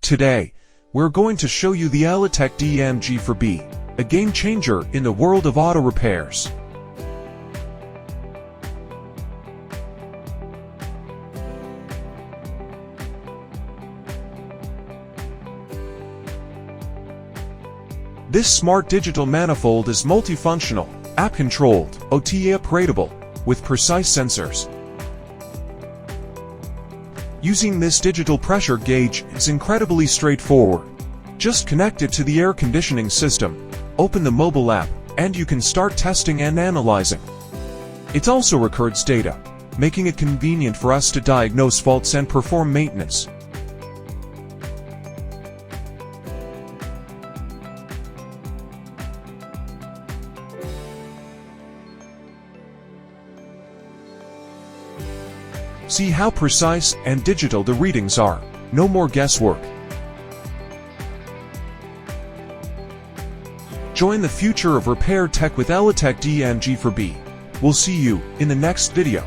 Today, we're going to show you the Elitech DMG-4B, a game changer in the world of auto repairs. This Smart Digital Manifold is multifunctional, app-controlled, OTA upgradable, with precise sensors. Using this digital pressure gauge is incredibly straightforward. Just connect it to the air conditioning system, open the mobile app, and you can start testing and analyzing. It also records data, making it convenient for us to diagnose faults and perform maintenance. See how precise and digital the readings are. No more guesswork. Join the future of repair tech with Elitech DMG-4B. We'll see you in the next video.